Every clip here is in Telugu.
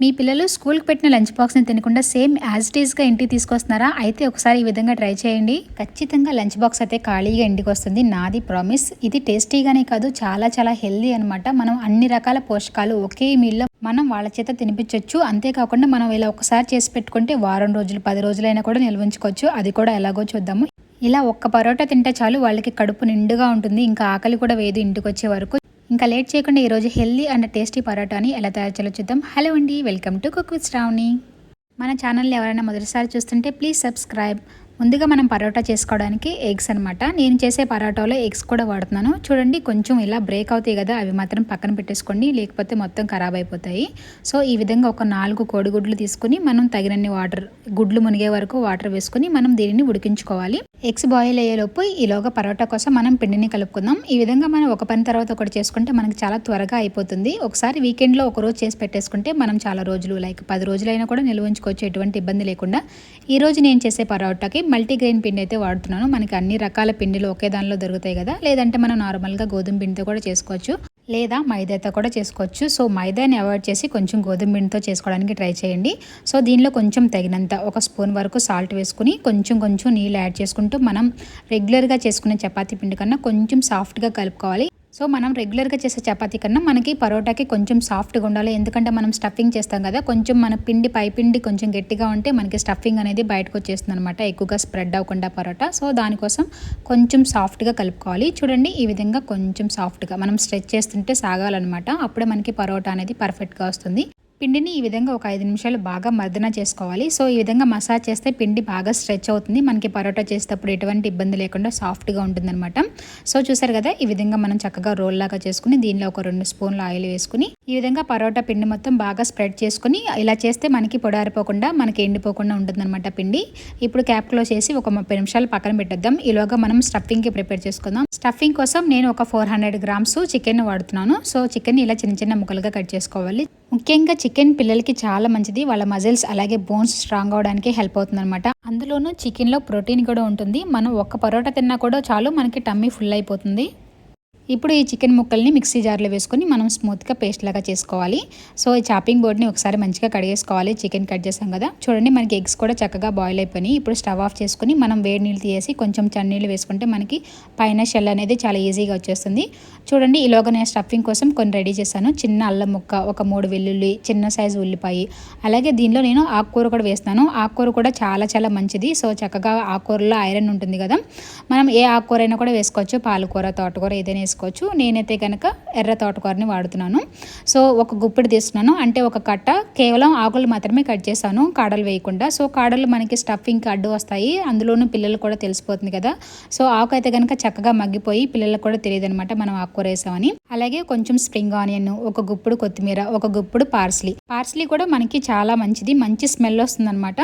మీ పిల్లలు స్కూల్కి పెట్టిన లంచ్ బాక్స్ని తినకుండా సేమ్ యాజ్ ఇట్ ఈస్గా ఇంటికి తీసుకొస్తున్నారా? అయితే ఒకసారి ఈ విధంగా ట్రై చేయండి. ఖచ్చితంగా లంచ్ బాక్స్ అయితే ఖాళీగా ఇంటికి వస్తుంది, నాది ప్రామిస్. ఇది టేస్టీగానే కాదు, చాలా చాలా హెల్దీ అనమాట. మనం అన్ని రకాల పోషకాలు ఒకే మీల్లో మనం వాళ్ళ చేత తినిపించవచ్చు. అంతేకాకుండా మనం ఇలా ఒకసారి చేసి పెట్టుకుంటే వారం రోజులు 10 రోజులైనా కూడా నిల్వ ఉంచుకోవచ్చు. అది కూడా ఎలాగో చూద్దాము. ఇలా ఒక్క పరోటా తింటే చాలు, వాళ్ళకి కడుపు నిండుగా ఉంటుంది, ఇంకా ఆకలి కూడా వేయదు ఇంటికి వచ్చే వరకు. ఇంకా లేట్ చేయకుండా ఈరోజు హెల్దీ అండ్ టేస్టీ పరోటాని ఎలా తయారు చేయాలో చూద్దాం. హలో అండి, welcome to cook with Shravani. మన ఛానల్ని ఎవరైనా మొదటిసారి చూస్తుంటే ప్లీజ్ సబ్స్క్రైబ్. ముందుగా మనం పరోటా చేసుకోవడానికి ఎగ్స్ అనమాట. నేను చేసే పరోటాలో ఎగ్స్ కూడా వాడుతున్నాను. చూడండి, కొంచెం ఇలా బ్రేక్ అవుతాయి కదా, అవి మాత్రం పక్కన పెట్టేసుకోండి, లేకపోతే మొత్తం ఖరాబ్ అయిపోతాయి. సో ఈ విధంగా ఒక 4 కోడిగుడ్లు తీసుకుని మనం తగినన్ని వాటర్, గుడ్లు మునిగే వరకు వాటర్ వేసుకుని మనం దీనిని ఉడికించుకోవాలి. ఎగ్స్ బాయిల్ అయ్యేలోపు ఈలోగా పరోటా కోసం మనం పిండిని కలుపుకుందాం. ఈ విధంగా మనం ఒక పని తర్వాత ఒకటి చేసుకుంటే మనకి చాలా త్వరగా అయిపోతుంది. ఒకసారి వీకెండ్లో ఒక రోజు చేసి పెట్టేసుకుంటే మనం చాలా రోజులు, లైక్ 10 రోజులైనా కూడా నిల్వ ఉంచుకోవచ్చు, ఎటువంటి ఇబ్బంది లేకుండా. ఈరోజు నేను చేసే పరోటాకి మల్టీగ్రెయిన్ పిండి అయితే వాడుతున్నాను. మనకి అన్ని రకాల పిండిలు ఒకే దానిలో దొరుకుతాయి కదా, లేదంటే మనం నార్మల్గా గోధుమ పిండితో కూడా చేసుకోవచ్చు, లేదా మైదాతో కూడా చేసుకోవచ్చు. సో మైదాని అవాయిడ్ చేసి కొంచెం గోధుమ పిండితో చేసుకోవడానికి ట్రై చేయండి. సో దీనిలో కొంచెం తగినంత 1 స్పూన్ వరకు సాల్ట్ వేసుకుని కొంచెం నీళ్ళు యాడ్ చేసుకుంటూ మనం రెగ్యులర్గా చేసుకునే చపాతీ పిండి కన్నా కొంచెం సాఫ్ట్గా కలుపుకోవాలి. సో మనం రెగ్యులర్గా చేసే చపాతీ కన్నా మనకి పరోటాకి కొంచెం సాఫ్ట్గా ఉండాలి, ఎందుకంటే మనం స్టఫింగ్ చేస్తాం కదా. కొంచెం మన పిండి పైపిండి కొంచెం గట్టిగా ఉంటే మనకి స్టఫింగ్ అనేది బయటకు వచ్చేస్తుంది అనమాట, ఎక్కువగా స్ప్రెడ్ అవ్వకుండా పరోటా. సో దానికోసం కొంచెం సాఫ్ట్గా కలుపుకోవాలి. చూడండి, ఈ విధంగా కొంచెం సాఫ్ట్గా మనం స్ట్రెచ్ చేస్తుంటే సాగాలన్నమాట, అప్పుడే మనకి పరోటా అనేది పర్ఫెక్ట్గా వస్తుంది. పిండిని ఈ విధంగా ఒక 5 నిమిషాలు బాగా మర్దన చేసుకోవాలి. సో ఈ విధంగా మసాజ్ చేస్తే పిండి బాగా స్ట్రెచ్ అవుతుంది, మనకి పరోటా చేసేటప్పుడు ఎటువంటి ఇబ్బంది లేకుండా సాఫ్ట్గా ఉంటుందన్నమాట. సో చూసారు కదా, ఈ విధంగా మనం చక్కగా రోల్ లాగా చేసుకుని దీనిలో ఒక 2 స్పూన్లు ఆయిల్ వేసుకుని ఈ విధంగా పరోటా పిండి మొత్తం బాగా స్ప్రెడ్ చేసుకుని ఇలా చేస్తే మనకి పొడారిపోకుండా, మనకి ఎండిపోకుండా ఉంటుందన్నమాట పిండి. ఇప్పుడు క్యాప్ క్లోజ్ చేసి ఒక 30 నిమిషాలు పక్కన పెట్టేద్దాం. ఈలోగా మనం స్టఫింగ్కి ప్రిపేర్ చేసుకుందాం. స్టఫింగ్ కోసం నేను ఒక 400 గ్రామ్స్ చికెన్ వాడుతున్నాను. సో చికెన్ ఇలా చిన్న చిన్న ముక్కలుగా కట్ చేసుకోవాలి. ముఖ్యంగా చికెన్ పిల్లలకి చాలా మంచిది, వాళ్ళ మజిల్స్ అలాగే బోన్స్ స్ట్రాంగ్ అవడానికి హెల్ప్ అవుతుంది అనమాట. అందులోనూ చికెన్లో ప్రోటీన్ కూడా ఉంటుంది. మనం ఒక్క పరోటా తిన్నా కూడా చాలు, మనకి టమ్మీ ఫుల్ అయిపోతుంది. ఇప్పుడు ఈ చికెన్ ముక్కల్ని మిక్సీ జార్లో వేసుకొని మనం స్మూత్గా పేస్ట్ లాగా చేసుకోవాలి. సో ఈ చాపింగ్ బోర్డ్ని ఒకసారి మంచిగా కడిగేసుకోవాలి. చికెన్ కట్ చేసాం కదా, చూడండి మనకి ఎగ్స్ కూడా చక్కగా బాయిల్ అయిపోయినాయి. ఇప్పుడు స్టవ్ ఆఫ్ చేసుకుని మనం వేడి నీళ్ళు తీసి కొంచెం చన్నీళ్ళు వేసుకుంటే మనకి పైన షెల్ అనేది చాలా ఈజీగా వచ్చేస్తుంది. చూడండి, ఈలోగా నేను స్టఫింగ్ కోసం కొన్ని రెడీ చేశాను. చిన్న అల్లం ముక్క, ఒక 3 వెల్లుల్లి, చిన్న సైజు ఉల్లిపాయ, అలాగే దీనిలో నేను ఆకుకూర కూడా వేస్తాను. ఆకుకూర కూడా చాలా చాలా మంచిది. సో చక్కగా ఆకుకూరలో ఐరన్ ఉంటుంది కదా, మనం ఏ ఆకుకూర అయినా కూడా వేసుకోవచ్చు, పాలకూర, తోటకూర ఏదైనా వేసుకోవచ్చు. నేనైతే కనుక ఎర్ర తోటకూరని వాడుతున్నాను. సో ఒక గుప్పిడి తీసుకున్నాను, అంటే ఒక కట్ట, కేవలం ఆకులు మాత్రమే కట్ చేశాను, కాడలు వేయకుండా. సో కాడలు మనకి స్టఫింగ్కి అడ్డు వస్తాయి, అందులోనూ పిల్లలు కూడా తెలిసిపోతుంది కదా. సో ఆకు అయితే కనుక చక్కగా మగ్గిపోయి పిల్లలకు కూడా తెలియదు అనమాట మనం ఆకుకూర వేసామని. అలాగే కొంచెం స్ప్రింగ్ ఆనియన్, ఒక గుప్పుడు కొత్తిమీర, ఒక గుప్పుడు పార్స్లీ కూడా మనకి చాలా మంచిది, మంచి స్మెల్ వస్తుంది అనమాట.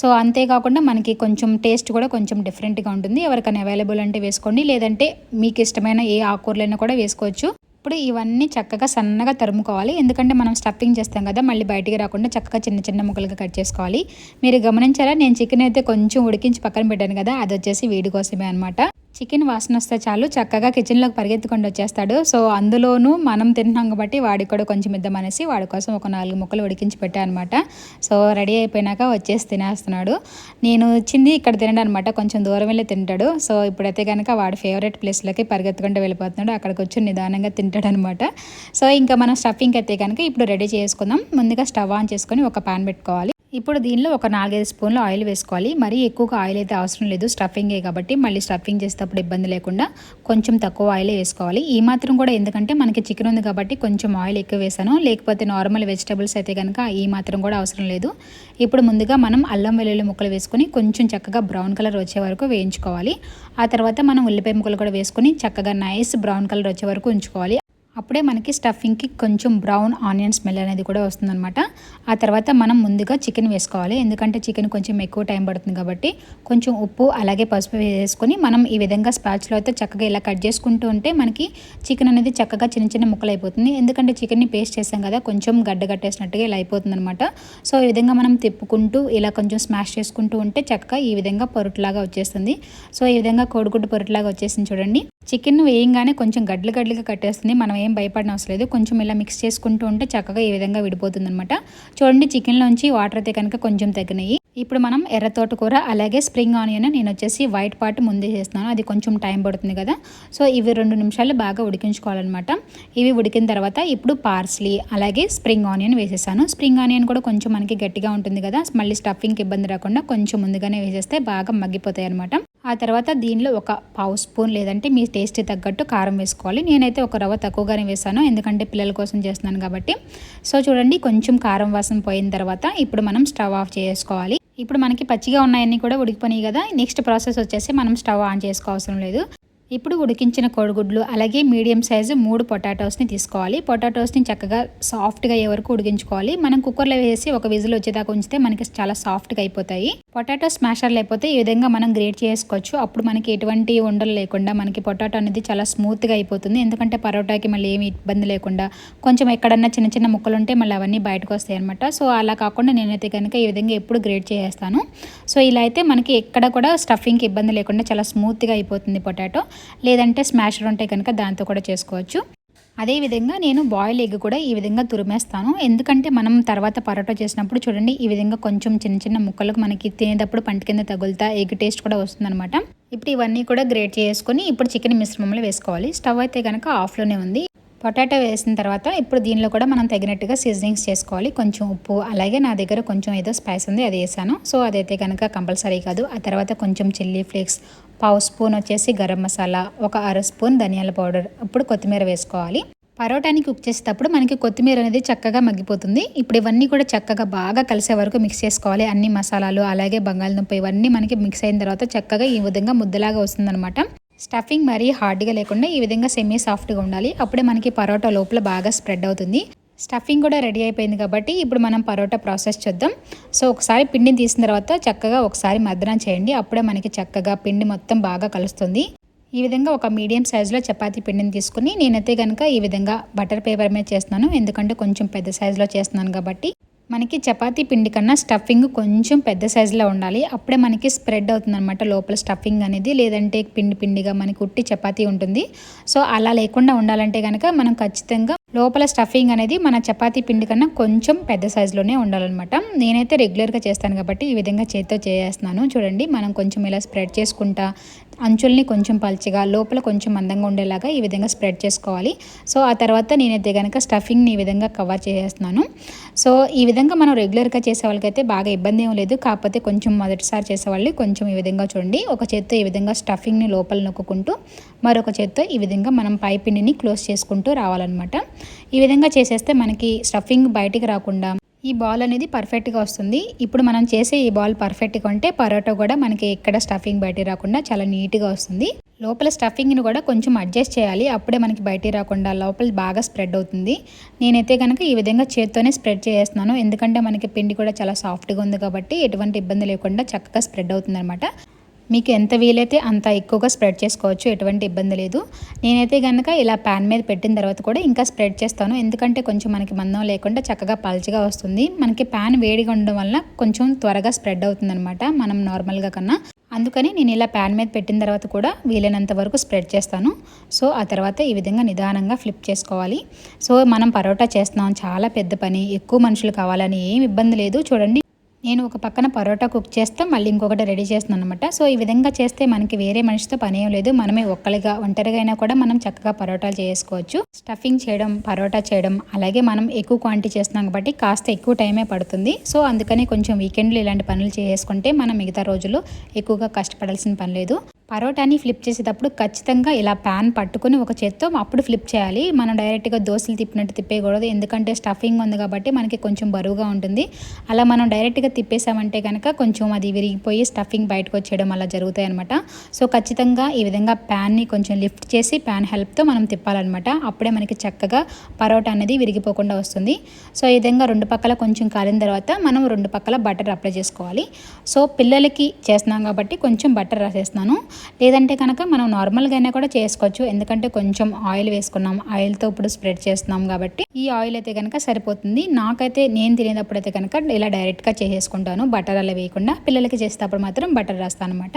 సో అంతేకాకుండా మనకి కొంచెం టేస్ట్ కూడా కొంచెం డిఫరెంట్గా ఉంటుంది. ఎవరికైనా అవైలబుల్ అంటే వేసుకోండి, లేదంటే మీకు ఇష్టమైన ఏ ఆకుకూరలైనా కూడా వేసుకోవచ్చు. ఇప్పుడు ఇవన్నీ చక్కగా సన్నగా తరుముకోవాలి, ఎందుకంటే మనం స్టఫింగ్ చేస్తాం కదా, మళ్ళీ బయటికి రాకుండా చక్కగా చిన్న చిన్న ముక్కలుగా కట్ చేసుకోవాలి. మీరు గమనించారా, నేను చికెన్ అయితే కొంచెం ఉడికించి పక్కన పెట్టాను కదా, అది వచ్చేసి వీడి కోసమే అనమాట. చికెన్ వాసన వస్తే చాలు చక్కగా కిచెన్లోకి పరిగెత్తుకొని వచ్చేస్తాడు. సో అందులోనూ మనం తింటున్నాం కాబట్టి వాడికి కూడా కొంచెం ఇద్దామనేసి వాడి కోసం ఒక 4 ముక్కలు ఉడికించి పెట్టాను అనమాట. సో రెడీ అయిపోయినాక వచ్చేసి తినేస్తున్నాడు. నేను వచ్చింది ఇక్కడ తినడం అనమాట, కొంచెం దూరం వెళ్ళి తింటాడు. సో ఇప్పుడైతే కనుక వాడి ఫేవరెట్ ప్లేస్లోకి పరిగెత్తుకుంటూ వెళ్ళిపోతున్నాడు, అక్కడికి వచ్చి నిదానంగా తింటాడు అనమాట. సో ఇంకా మనం స్టఫింగ్ అయితే కనుక ఇప్పుడు రెడీ చేసుకుందాం. ముందుగా స్టవ్ ఆన్ చేసుకొని ఒక పాన్ పెట్టుకోవాలి. ఇప్పుడు దీనిలో ఒక 4-5 స్పూన్లు ఆయిల్ వేసుకోవాలి. మరీ ఎక్కువగా ఆయిల్ అయితే అవసరం లేదు, స్టఫింగే కాబట్టి మళ్ళీ స్టఫింగ్ చేసేటప్పుడు ఇబ్బంది లేకుండా కొంచెం తక్కువ ఆయిలే వేసుకోవాలి. ఈ మాత్రం కూడా, ఎందుకంటే మనకి చికెన్ ఉంది కాబట్టి కొంచెం ఆయిల్ ఎక్కువ వేసాను, లేకపోతే నార్మల్ వెజిటబుల్స్ అయితే కనుక ఈ మాత్రం కూడా అవసరం లేదు. ఇప్పుడు ముందుగా మనం అల్లం వెల్లుల్లి ముక్కలు వేసుకొని కొంచెం చక్కగా బ్రౌన్ కలర్ వచ్చే వరకు వేయించుకోవాలి. ఆ తర్వాత మనం ఉల్లిపాయ ముక్కలు కూడా వేసుకొని చక్కగా నైస్ బ్రౌన్ కలర్ వచ్చే వరకు ఉంచుకోవాలి. అప్పుడే మనకి స్టఫింగ్కి కొంచెం బ్రౌన్ ఆనియన్ స్మెల్ అనేది కూడా వస్తుందన్నమాట. ఆ తర్వాత మనం ముందుగా చికెన్ వేసుకోవాలి, ఎందుకంటే చికెన్ కొంచెం ఎక్కువ టైం పడుతుంది కాబట్టి కొంచెం ఉప్పు అలాగే పసుపు వేసుకొని మనం ఈ విధంగా స్పాచ్లో అయితే చక్కగా ఇలా కట్ చేసుకుంటూ ఉంటే మనకి చికెన్ అనేది చక్కగా చిన్న చిన్న ముక్కలు అయిపోతుంది. ఎందుకంటే చికెన్ని పేస్ట్ చేసాం కదా, కొంచెం గడ్డ కట్టేసినట్టుగా ఇలా అయిపోతుంది అనమాట. సో ఈ విధంగా మనం తిప్పుకుంటూ ఇలా కొంచెం స్మాష్ చేసుకుంటూ ఉంటే చక్కగా ఈ విధంగా పొరుట్లాగా వచ్చేస్తుంది. సో ఈ విధంగా కోడిగుడ్డు పొరుట్లాగా వచ్చేసింది చూడండి. చికెన్ వేయంగానే కొంచెం గడ్డలు గడ్డలుగా కట్టేస్తుంది. మనం ఏం భయపడిన అవసరం లేదు. కొంచెం ఇలా మిక్స్ చేసుకుంటూ ఉంటే చక్కగా ఈ విధంగా విడిపోతుందనమాట. చూడండి, చికెన్లోంచి వాటర్ అయితే కనుక కొంచెం తగ్గినాయి. ఇప్పుడు మనం ఎర్ర తోటకూర అలాగే స్ప్రింగ్ ఆనియన్ నేను వచ్చేసి వైట్ పార్ట్ ముందే చేస్తున్నాను. అది కొంచెం టైం పడుతుంది కదా. సో ఇవి 2 నిమిషాలు బాగా ఉడికించుకోవాలన్నమాట. ఇవి ఉడికిన తర్వాత ఇప్పుడు పార్స్లీ అలాగే స్ప్రింగ్ ఆనియన్ వేసేసాను. స్ప్రింగ్ ఆనియన్ కూడా కొంచెం మనకి గట్టిగా ఉంటుంది కదా, మళ్ళీ స్టఫింగ్కి ఇబ్బంది రాకుండా కొంచెం ముందుగానే వేసేస్తే బాగా మగ్గిపోతాయి అనమాట. ఆ తర్వాత దీనిలో ఒక పావు స్పూన్ లేదంటే మీ టేస్ట్ తగ్గట్టు కారం వేసుకోవాలి. నేనైతే ఒక రవ్వ తక్కువగానే వేసాను, ఎందుకంటే పిల్లల కోసం చేస్తున్నాను కాబట్టి. సో చూడండి, కొంచెం కారం వాసన పోయిన తర్వాత ఇప్పుడు మనం స్టవ్ ఆఫ్ చేసుకోవాలి. ఇప్పుడు మనకి పచ్చిగా ఉన్నాయన్నీ కూడా ఉడికిపోయినాయి కదా. నెక్స్ట్ ప్రాసెస్ వచ్చేసి మనం స్టవ్ ఆన్ చేసుకోవాల్సిన లేదు. ఇప్పుడు ఉడికించిన కోడిగుడ్లు అలాగే మీడియం సైజు 3 పొటాటోస్ని తీసుకోవాలి. పొటాటోస్ని చక్కగా సాఫ్ట్గా అయ్యే వరకు ఉడికించుకోవాలి. మనం కుక్కర్లో వేసి ఒక విజిల్ వచ్చేదాకా ఉంచితే మనకి చాలా సాఫ్ట్గా అయిపోతాయి. పొటాటో స్మాషర్ లేకపోతే ఈ విధంగా మనం గ్రేట్ చేసుకోవచ్చు. అప్పుడు మనకి ఎటువంటి ఉండలు లేకుండా మనకి పొటాటో అనేది చాలా స్మూత్గా అయిపోతుంది. ఎందుకంటే పరోటాకి మళ్ళీ ఏమి ఇబ్బంది లేకుండా కొంచెం ఎక్కడన్నా చిన్న చిన్న ముక్కలు ఉంటే మళ్ళీ అవన్నీ బయటకు వస్తాయి అనమాట. సో అలా కాకుండా నేనైతే కనుక ఈ విధంగా ఎప్పుడు గ్రేట్ చేస్తాను. సో ఇలా అయితే మనకి ఎక్కడ కూడా స్టఫింగ్కి ఇబ్బంది లేకుండా చాలా స్మూత్గా అయిపోతుంది పొటాటో. లేదంటే స్మాషర్ ఉంటే కనుక దాంతో కూడా చేసుకోవచ్చు. అదేవిధంగా నేను బాయిల్ ఎగ్ కూడా ఈ విధంగా తురిమేస్తాను. ఎందుకంటే మనం తర్వాత పరోటా చేసినప్పుడు చూడండి, ఈ విధంగా కొంచెం చిన్న చిన్న ముక్కలకు మనకి తినేటప్పుడు పంట కింద తగులుతా ఎగ్ టేస్ట్ కూడా వస్తుందన్నమాట. ఇప్పుడు ఇవన్నీ కూడా గ్రేట్ చేసుకొని ఇప్పుడు చికెన్ మిశ్రమంలో వేసుకోవాలి. స్టవ్ అయితే కనుక ఆఫ్లోనే ఉంది. పొటాటో వేసిన తర్వాత ఇప్పుడు దీనిలో కూడా మనం తగినట్టుగా సీజనింగ్స్ చేసుకోవాలి. కొంచెం ఉప్పు, అలాగే నా దగ్గర కొంచెం ఏదో స్పైస్ ఉంది అది వేసాను. సో అదైతే కనుక కంపల్సరీ కాదు. ఆ తర్వాత కొంచెం చిల్లీ ఫ్లేక్స్, పావు స్పూన్ వచ్చేసి గరం మసాలా, ఒక అర స్పూన్ ధనియాల పౌడర్, ఇప్పుడు కొత్తిమీర వేసుకోవాలి. పరోటాని కుక్ చేసేటప్పుడు మనకి కొత్తిమీర అనేది చక్కగా మగ్గిపోతుంది. ఇప్పుడు ఇవన్నీ కూడా చక్కగా బాగా కలిసే వరకు మిక్స్ చేసుకోవాలి. అన్ని మసాలాలు అలాగే బంగాళదుంప ఇవన్నీ మనకి మిక్స్ అయిన తర్వాత చక్కగా ఈ విధంగా ముద్దలాగా వస్తుందన్నమాట. స్టఫింగ్ మరీ హార్డ్గా లేకుండా ఈ విధంగా సెమీ సాఫ్ట్గా ఉండాలి. అప్పుడే మనకి పరోటా లోపల బాగా స్ప్రెడ్ అవుతుంది. స్టఫింగ్ కూడా రెడీ అయిపోయింది కాబట్టి ఇప్పుడు మనం పరోటా ప్రాసెస్ చూద్దాం. సో ఒకసారి పిండిని తీసిన తర్వాత చక్కగా ఒకసారి మద్దనం చేయండి. అప్పుడే మనకి చక్కగా పిండి మొత్తం బాగా కలుస్తుంది. ఈ విధంగా ఒక మీడియం సైజులో చపాతీ పిండిని తీసుకుని నేనైతే కనుక ఈ విధంగా బటర్ పేపర్ మీద చేస్తున్నాను. ఎందుకంటే కొంచెం పెద్ద సైజులో చేస్తున్నాను కాబట్టి మనకి చపాతీ పిండి కన్నా స్టఫింగ్ కొంచెం పెద్ద సైజులో ఉండాలి. అప్పుడే మనకి స్ప్రెడ్ అవుతుంది అనమాట లోపల స్టఫింగ్ అనేది. లేదంటే పిండి పిండిగా మనకి ఉట్టి చపాతీ ఉంటుంది. సో అలా లేకుండా ఉండాలంటే కనుక మనం ఖచ్చితంగా లోపల స్టఫింగ్ అనేది మన చపాతీ పిండి కన్నా కొంచెం పెద్ద సైజులోనే ఉండాలన్నమాట. నేనైతే రెగ్యులర్గా చేస్తాను కాబట్టి ఈ విధంగా చేతితో చేస్తున్నాను. చూడండి, మనం కొంచెం ఇలా స్ప్రెడ్ చేసుకుంటా అంచుల్ని కొంచెం పల్చగా లోపల కొంచెం మందంగా ఉండేలాగా ఈ విధంగా స్ప్రెడ్ చేసుకోవాలి. సో ఆ తర్వాత నేనైతే కనుక స్టఫింగ్ని ఈ విధంగా కవర్ చేసేస్తున్నాను. సో ఈ విధంగా మనం రెగ్యులర్గా చేసే వాళ్ళకైతే బాగా ఇబ్బంది ఏం లేదు. కాకపోతే కొంచెం మొదటిసారి చేసేవాళ్ళు కొంచెం ఈ విధంగా చూడండి, ఒక చేత్తో ఈ విధంగా స్టఫింగ్ని లోపల నొక్కుంటూ మరొక చేత్తో ఈ విధంగా మనం పై పిండిని క్లోజ్ చేసుకుంటూ రావాలన్నమాట. ఈ విధంగా చేసేస్తే మనకి స్టఫింగ్ బయటికి రాకుండా ఈ బాల్ అనేది పర్ఫెక్ట్గా వస్తుంది. ఇప్పుడు మనం చేసే ఈ బాల్ పర్ఫెక్ట్గా ఉంటే పరోటా కూడా మనకి ఎక్కడ స్టఫింగ్ బయటికి రాకుండా చాలా నీట్గా వస్తుంది. లోపల స్టఫింగ్ని కూడా కొంచెం అడ్జస్ట్ చేయాలి. అప్పుడే మనకి బయటికి రాకుండా లోపల బాగా స్ప్రెడ్ అవుతుంది. నేనైతే కనుక ఈ విధంగా చేత్తోనే స్ప్రెడ్ చేస్తున్నాను. ఎందుకంటే మనకి పిండి కూడా చాలా సాఫ్ట్గా ఉంది కాబట్టి ఎటువంటి ఇబ్బంది లేకుండా చక్కగా స్ప్రెడ్ అవుతుంది అనమాట. మీకు ఎంత వీలైతే అంత ఎక్కువగా స్ప్రెడ్ చేసుకోవచ్చు, ఎటువంటి ఇబ్బంది లేదు. నేనైతే కనుక ఇలా ప్యాన్ మీద పెట్టిన తర్వాత కూడా ఇంకా స్ప్రెడ్ చేస్తాను. ఎందుకంటే కొంచెం మనకి మందం లేకుండా చక్కగా పల్చగా వస్తుంది. మనకి ప్యాన్ వేడిగా ఉండడం వల్ల కొంచెం త్వరగా స్ప్రెడ్ అవుతుంది అనమాట మనం నార్మల్గా కన్నా. అందుకని నేను ఇలా ప్యాన్ మీద పెట్టిన తర్వాత కూడా వీలైనంత వరకు స్ప్రెడ్ చేస్తాను. సో ఆ తర్వాత ఈ విధంగా నిదానంగా ఫ్లిప్ చేసుకోవాలి. సో మనం పరోటా చేస్తున్నాం, చాలా పెద్ద పని, ఎక్కువ మనుషులు కావాలని ఏం ఇబ్బంది లేదు. చూడండి, నేను ఒక పక్కన పరోటా కుక్ చేస్తే మళ్ళీ ఇంకొకటి రెడీ చేస్తున్నాను అనమాట. సో ఈ విధంగా చేస్తే మనకి వేరే మనిషితో పని ఏం లేదు. మనమే ఒంటరిగా అయినా కూడా మనం చక్కగా పరోటాలు చేసుకోవచ్చు. స్టఫింగ్ చేయడం, పరోటా చేయడం, అలాగే మనం ఎక్కువ క్వాంటిటీ చేస్తున్నాం కాబట్టి కాస్త ఎక్కువ టైమే పడుతుంది. సో అందుకని కొంచెం వీకెండ్లో ఇలాంటి పనులు చేసుకుంటే మనం మిగతా రోజుల్లో ఎక్కువగా కష్టపడాల్సిన పని లేదు. పరోటాని ఫ్లిప్ చేసేటప్పుడు ఖచ్చితంగా ఇలా ప్యాన్ పట్టుకుని ఒక చేత్తో అప్పుడు ఫ్లిప్ చేయాలి. మనం డైరెక్ట్గా దోశలు తిప్పినట్టు తిప్పేయకూడదు. ఎందుకంటే స్టఫింగ్ ఉంది కాబట్టి మనకి కొంచెం బరువుగా ఉంటుంది. అలా మనం డైరెక్ట్గా తిప్పేసామంటే కనుక కొంచెం అది విరిగిపోయి స్టఫింగ్ బయటకు వచ్చేయడం అలా జరుగుతాయి అనమాట. సో ఖచ్చితంగా ఈ విధంగా ప్యాన్ని కొంచెం లిఫ్ట్ చేసి ప్యాన్ హెల్ప్తో మనం తిప్పాలన్నమాట. అప్పుడే మనకి చక్కగా పరోటా అనేది విరిగిపోకుండా వస్తుంది. సో ఈ విధంగా రెండు పక్కల కొంచెం కాలిన తర్వాత మనం రెండు పక్కల బటర్ అప్లై చేసుకోవాలి. సో పిల్లలకి చేస్తున్నాం కాబట్టి కొంచెం బటర్ రాసేస్తున్నాను. లేదంటే కనుక మనం నార్మల్గా అయినా కూడా చేసుకోవచ్చు. ఎందుకంటే కొంచెం ఆయిల్ వేసుకున్నాం, ఆయిల్తో ఇప్పుడు స్ప్రెడ్ చేస్తున్నాం కాబట్టి ఈ ఆయిల్ అయితే కనుక సరిపోతుంది. నాకైతే నేను తినేటప్పుడు అయితే కనుక ఇలా డైరెక్ట్గా చేసేసుకుంటాను, బటర్ అలా వేయకుండా. పిల్లలకి చేసేటప్పుడు మాత్రం బటర్ రాస్తాను అనమాట.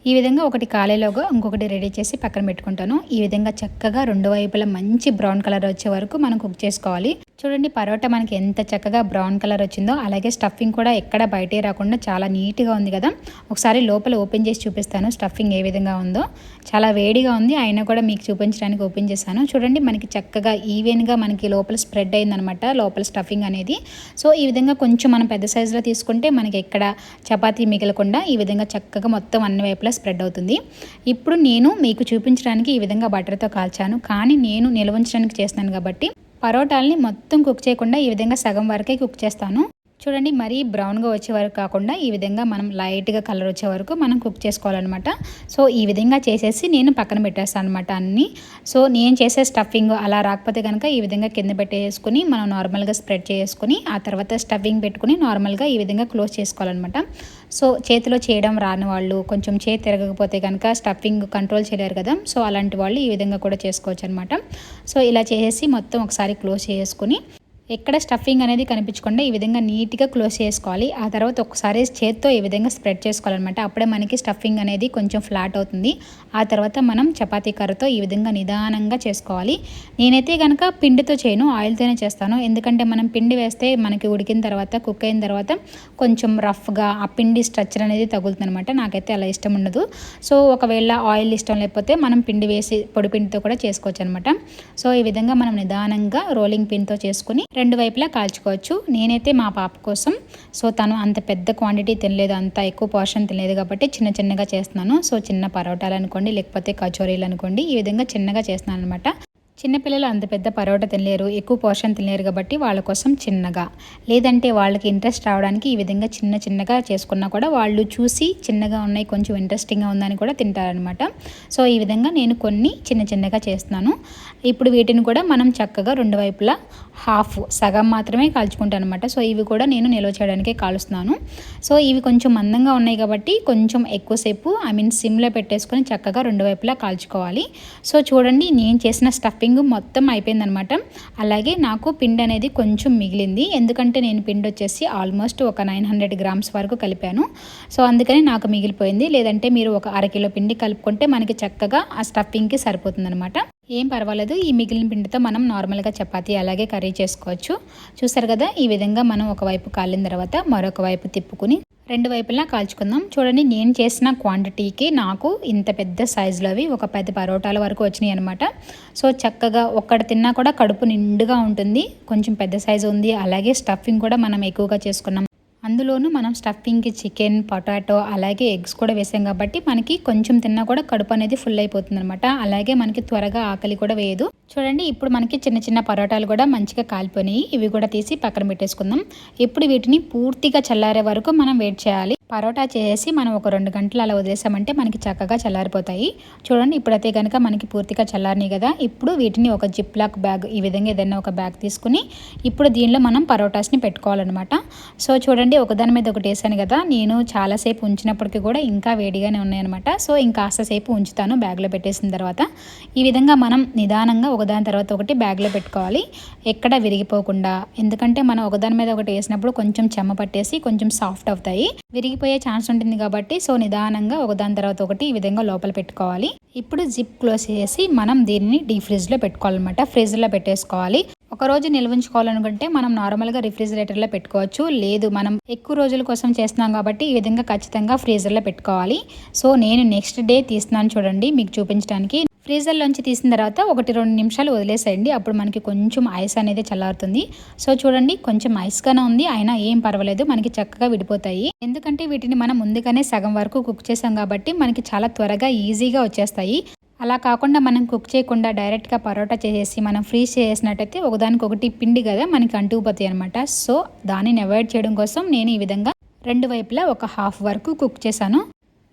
ఈ విధంగా ఒకటి కాలేలోగా ఇంకొకటి రెడీ చేసి పక్కన పెట్టుకుంటాను. ఈ విధంగా చక్కగా రెండు వైపులా మంచి బ్రౌన్ కలర్ వచ్చే వరకు మనం కుక్ చేసుకోవాలి. చూడండి పరోటా మనకి ఎంత చక్కగా బ్రౌన్ కలర్ వచ్చిందో, అలాగే స్టఫింగ్ కూడా ఎక్కడ బయటే రాకుండా చాలా నీట్గా ఉంది కదా. ఒకసారి లోపల ఓపెన్ చేసి చూపిస్తాను స్టఫింగ్ ఏ విధంగా ఉందో. చాలా వేడిగా ఉంది, అయినా కూడా మీకు చూపించడానికి ఓపెన్ చేశాను. చూడండి మనకి చక్కగా ఈవెన్గా మనకి లోపల స్ప్రెడ్ అయిందనమాట లోపల స్టఫింగ్ అనేది. సో ఈ విధంగా కొంచెం మనం పెద్ద సైజులో తీసుకుంటే మనకి ఎక్కడ చపాతీ మిగలకుండా ఈ విధంగా చక్కగా మొత్తం అన్ని వైపులా స్ప్రెడ్ అవుతుంది. ఇప్పుడు నేను మీకు చూపించడానికి ఈ విధంగా బటర్తో కాల్చాను, కానీ నేను నిల్వ ఉంచడానికి చేస్తున్నాను కాబట్టి పరోటాలని మొత్తం కుక్ చేయకుండా ఈ విధంగా సగం వరకే కుక్ చేస్తాను. చూడండి మరీ బ్రౌన్గా వచ్చే వరకు కాకుండా ఈ విధంగా మనం లైట్గా కలర్ వచ్చే వరకు మనం కుక్ చేసుకోవాలన్నమాట. సో ఈ విధంగా చేసేసి నేను పక్కన పెట్టేస్తాను అనమాట అన్నీ. సో నేను చేసే స్టఫింగ్ అలా రాకపోతే కనుక ఈ విధంగా కింద పెట్టేసుకుని మనం నార్మల్గా స్ప్రెడ్ చేసుకుని ఆ తర్వాత స్టఫింగ్ పెట్టుకుని నార్మల్గా ఈ విధంగా క్లోజ్ చేసుకోవాలన్నమాట. సో చేతిలో చేయడం రాని వాళ్ళు, కొంచెం చేతి తిరగకపోతే కనుక స్టఫింగ్ కంట్రోల్ చేయలేరు కదా, సో అలాంటి వాళ్ళు ఈ విధంగా కూడా చేసుకోవచ్చు అనమాట. సో ఇలా చేసేసి మొత్తం ఒకసారి క్లోజ్ చేసుకుని ఎక్కడ స్టఫింగ్ అనేది కనిపించకుండా ఈ విధంగా నీట్గా క్లోజ్ చేసుకోవాలి. ఆ తర్వాత ఒకసారి చేత్తో ఈ విధంగా స్ప్రెడ్ చేసుకోవాలన్నమాట. అప్పుడే మనకి స్టఫింగ్ అనేది కొంచెం ఫ్లాట్ అవుతుంది. ఆ తర్వాత మనం చపాతీ కర్రతో ఈ విధంగా నిదానంగా చేసుకోవాలి. నేనైతే కనుక పిండితో చేయను, ఆయిల్తోనే చేస్తాను. ఎందుకంటే మనం పిండి వేస్తే మనకి ఉడికిన తర్వాత కుక్ అయిన తర్వాత కొంచెం రఫ్గా ఆ పిండి స్ట్రక్చర్ అనేది తగులుతుంది అనమాట. నాకైతే అలా ఇష్టం ఉండదు. సో ఒకవేళ ఆయిల్ ఇష్టం లేకపోతే మనం పిండి వేసి పొడి పిండితో కూడా చేసుకోవచ్చు అనమాట. సో ఈ విధంగా మనం నిదానంగా రోలింగ్ పిన్తో చేసుకుని రెండు వైపులా కాల్చుకోవచ్చు. నేనైతే మా పాప కోసం, సో తను అంత పెద్ద క్వాంటిటీ తినలేదు, అంత ఎక్కువ పోర్షన్ తినలేదు కాబట్టి చిన్న చిన్నగా చేస్తున్నాను. సో చిన్న పరోటాలు అనుకోండి, లేకపోతే కచోరీలు అనుకోండి, ఈ విధంగా చిన్నగా చేస్తున్నాను అనమాట. చిన్నపిల్లలు అంత పెద్ద పరోటా తినలేరు, ఎక్కువ పోర్షన్ తినలేరు కాబట్టి వాళ్ళ కోసం చిన్నగా, లేదంటే వాళ్ళకి ఇంట్రెస్ట్ రావడానికి ఈ విధంగా చిన్న చిన్నగా చేసుకున్నా కూడా వాళ్ళు చూసి చిన్నగా ఉన్నాయి కొంచెం ఇంట్రెస్టింగ్గా ఉందని కూడా తింటారనమాట. సో ఈ విధంగా నేను కొన్ని చిన్న చిన్నగా చేస్తున్నాను. ఇప్పుడు వీటిని కూడా మనం చక్కగా రెండు వైపులా సగం మాత్రమే కాల్చుకుంటాను అనమాట. సో ఇవి కూడా నేను నిల్వ చేయడానికే కాలుస్తున్నాను. సో ఇవి కొంచెం మందంగా ఉన్నాయి కాబట్టి కొంచెం ఎక్కువసేపు సిమ్లో పెట్టేసుకొని చక్కగా రెండు వైపులా కాల్చుకోవాలి. సో చూడండి నేను చేసిన స్టఫింగ్ మొత్తం అయిపోయిందనమాట. అలాగే నాకు పిండి అనేది కొంచెం మిగిలింది, ఎందుకంటే నేను పిండి వచ్చేసి ఆల్మోస్ట్ ఒక 900 గ్రామ్స్ వరకు కలిపాను. సో అందుకని నాకు మిగిలిపోయింది. లేదంటే మీరు ఒక అరకిలో పిండి కలుపుకుంటే మనకి చక్కగా ఆ స్టఫింగ్కి సరిపోతుంది అనమాట. ఏం పర్వాలేదు, ఈ మిగిలిన పిండితో మనం నార్మల్గా చపాతీ అలాగే కర్రీ చేసుకోవచ్చు. చూసారు కదా, ఈ విధంగా మనం ఒకవైపు కాలిన తర్వాత మరొక వైపు తిప్పుకుని రెండు వైపులా కాల్చుకుందాం. చూడండి నేను చేసిన క్వాంటిటీకి నాకు ఇంత పెద్ద సైజులో అవి ఒక 10 పరోటాల వరకు వచ్చినాయి అనమాట. సో చక్కగా ఒక్కటి తిన్నా కూడా కడుపు నిండుగా ఉంటుంది. కొంచెం పెద్ద సైజు ఉంది, అలాగే స్టఫింగ్ కూడా మనం ఎక్కువగా చేసుకున్నాం. అందులోనూ మనం స్టఫింగ్కి చికెన్, పొటాటో అలాగే ఎగ్స్ కూడా వేసాం కాబట్టి మనకి కొంచెం తిన్నా కూడా కడుపు అనేది ఫుల్ అయిపోతుంది అనమాట. అలాగే మనకి త్వరగా ఆకలి కూడా వేయదు. చూడండి ఇప్పుడు మనకి చిన్న చిన్న పరోటాలు కూడా మంచిగా కాలిపోయినాయి. ఇవి కూడా తీసి పక్కన పెట్టేసుకుందాం. ఇప్పుడు వీటిని పూర్తిగా చల్లారే వరకు మనం వెయిట్ చేయాలి. పరోటా చేసి మనం ఒక 2 గంటలు అలా వదిలేసామంటే మనకి చక్కగా చల్లారిపోతాయి. చూడండి ఇప్పుడైతే కనుక మనకి పూర్తిగా చల్లారినాయి కదా. ఇప్పుడు వీటిని ఒక జిప్ లాక్ బ్యాగ్, ఈ విధంగా ఏదైనా ఒక బ్యాగ్ తీసుకుని ఇప్పుడు దీనిలో మనం పరోటాస్ని పెట్టుకోవాలన్నమాట. సో చూడండి ఒకదాని మీద ఒకటి వేసాను కదా, నేను చాలాసేపు ఉంచినప్పటికీ కూడా ఇంకా వేడిగానే ఉన్నాయన్నమాట. సో ఇంకాస్తసేపు ఉంచుతాను బ్యాగ్లో పెట్టేసిన తర్వాత. ఈ విధంగా మనం నిదానంగా ఒకదాని తర్వాత ఒకటి బ్యాగ్లో పెట్టుకోవాలి, ఎక్కడ విరిగిపోకుండా. ఎందుకంటే మనం ఒకదాని మీద ఒకటి వేసినప్పుడు కొంచెం చెమ్మ పట్టేసి కొంచెం సాఫ్ట్ అవుతాయి, విరిగిపోయే ఛాన్స్ ఉంటుంది కాబట్టి. సో నిదానంగా ఒకదాని తర్వాత ఒకటి ఈ విధంగా లోపల పెట్టుకోవాలి. ఇప్పుడు జిప్ క్లోజ్ చేసి మనం దీన్ని డీప్ ఫ్రిడ్జ్లో పెట్టుకోవాలన్నమాట. ఫ్రిడ్జ్లో పెట్టేసుకోవాలి. ఒకరోజు నిల్వ ఉంచుకోవాలనుకుంటే మనం నార్మల్గా రిఫ్రిజిరేటర్లో పెట్టుకోవచ్చు. లేదు మనం ఎక్కువ రోజుల కోసం చేస్తున్నాం కాబట్టి ఈ విధంగా ఖచ్చితంగా ఫ్రీజర్లో పెట్టుకోవాలి. సో నేను నెక్స్ట్ డే తీస్తున్నాను చూడండి మీకు చూపించడానికి. ఫ్రీజర్లోంచి తీసిన తర్వాత 1-2 నిమిషాలు వదిలేసేయండి, అప్పుడు మనకి కొంచెం ఐస్ అనేది చల్లారుతుంది. సో చూడండి కొంచెం ఐస్గానే ఉంది, అయినా ఏం పర్వాలేదు, మనకి చక్కగా విడిపోతాయి. ఎందుకంటే వీటిని మనం ముందుగానే సగం వరకు కుక్ చేసాం కాబట్టి మనకి చాలా త్వరగా ఈజీగా వచ్చేస్తాయి. అలా కాకుండా మనం కుక్ చేయకుండా డైరెక్ట్గా పరోటా చేసేసి మనం ఫ్రీజ్ చేసినట్టయితే ఒకదానికొకటి పిండి కదా మనకి అంటుకుపోతాయి అనమాట. సో దానిని అవాయిడ్ చేయడం కోసం నేను ఈ విధంగా రెండు వైపులా ఒక హాఫ్ వరకు కుక్ చేశాను.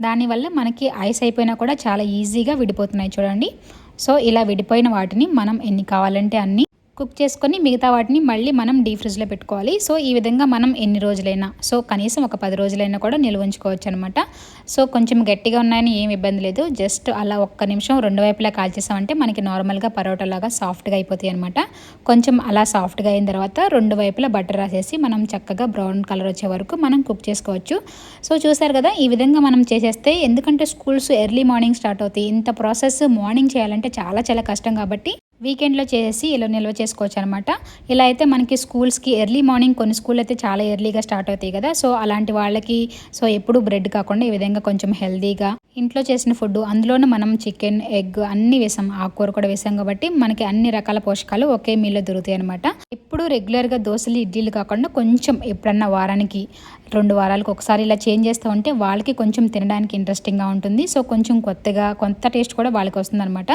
దానివల్ల మనకి ఐస్ అయిపోయినా కూడా చాలా ఈజీగా విడిపోతున్నాయి చూడండి. సో ఇలా విడిపోయిన వాటిని మనం ఎన్ని కావాలంటే అన్ని కుక్ చేసుకొని మిగతా వాటిని మళ్ళీ మనం డీప్ ఫ్రిడ్జ్లో పెట్టుకోవాలి. సో ఈ విధంగా మనం ఎన్ని రోజులైనా, సో కనీసం ఒక 10 రోజులైనా కూడా నిల్వ ఉంచుకోవచ్చు అనమాట. సో కొంచెం గట్టిగా ఉన్నాయని ఏం ఇబ్బంది లేదు. జస్ట్ అలా ఒక్క నిమిషం రెండు వైపులా కాల్చేసామంటే మనకి నార్మల్గా పరోటా లాగా సాఫ్ట్గా అయిపోతాయి అనమాట. కొంచెం అలా సాఫ్ట్గా అయిన తర్వాత రెండు వైపులా బటర్ రాసేసి మనం చక్కగా బ్రౌన్ కలర్ వచ్చే వరకు మనం కుక్ చేసుకోవచ్చు. సో చూసారు కదా, ఈ విధంగా మనం చేసేస్తే, ఎందుకంటే స్కూల్స్ ఎర్లీ మార్నింగ్ స్టార్ట్ అవుతాయి. ఇంత ప్రాసెస్ మార్నింగ్ చేయాలంటే చాలా చాలా కష్టం కాబట్టి వీకెండ్లో చేసి ఇలా నిల్వ చేసుకోవచ్చు అనమాట. ఇలా అయితే మనకి స్కూల్స్కి ఎర్లీ మార్నింగ్ కొన్ని స్కూల్ అయితే చాలా ఎర్లీగా స్టార్ట్ అవుతాయి కదా. సో అలాంటి వాళ్ళకి సో ఎప్పుడు బ్రెడ్ కాకుండా ఈ విధంగా కొంచెం హెల్దీగా ఇంట్లో చేసిన ఫుడ్, అందులోనూ మనం చికెన్, ఎగ్ అన్నీ వేసాం, ఆకుకూర కూడా వేసాం కాబట్టి మనకి అన్ని రకాల పోషకాలు ఒకే మీల్లో దొరుకుతాయి అనమాట. ఇప్పుడు రెగ్యులర్గా దోశలు, ఇడ్లీలు కాకుండా కొంచెం ఎప్పుడన్నా వారానికి 2 వారాలకు ఒకసారి ఇలా చేంజ్ చేస్తూ ఉంటే వాళ్ళకి కొంచెం తినడానికి ఇంట్రెస్టింగ్గా ఉంటుంది. సో కొంచెం కొత్తగా కొంత టేస్ట్ కూడా వాళ్ళకి వస్తుంది అనమాట.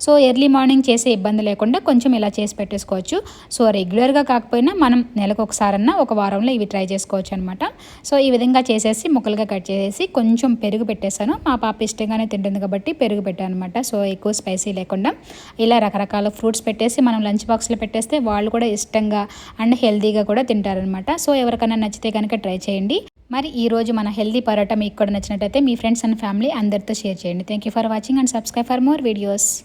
సో ఎర్లీ మార్నింగ్ చేసే ఇబ్బంది లేకుండా కొంచెం ఇలా చేసి పెట్టేసుకోవచ్చు. సో రెగ్యులర్గా కాకపోయినా మనం నెలకు ఒకసారన్నా ఒక వారంలో ఇవి ట్రై చేసుకోవచ్చు అనమాట. సో ఈ విధంగా చేసేసి ముక్కలుగా కట్ చేసేసి కొంచెం పెరుగు పెట్టేశాను. మా పాప ఇష్టంగానే తింటుంది కాబట్టి పెరుగు పెట్టాను అనమాట. సో ఎక్కువ స్పైసీ లేకుండా ఇలా రకరకాల ఫ్రూట్స్ పెట్టేసి మనం లంచ్ బాక్స్లో పెట్టేస్తే వాళ్ళు కూడా ఇష్టంగా అండ్ హెల్తీగా కూడా తింటారనమాట. సో ఎవరికైనా నచ్చితే కనుక ట్రై చేయండి. మరి ఈరోజు మన హెల్దీ పరోటా మీకు కూడా నచ్చినట్టయితే మీ ఫ్రెండ్స్ అండ్ ఫ్యామిలీ అందరితో షేర్ చేయండి. Thank you for watching and subscribe for more videos.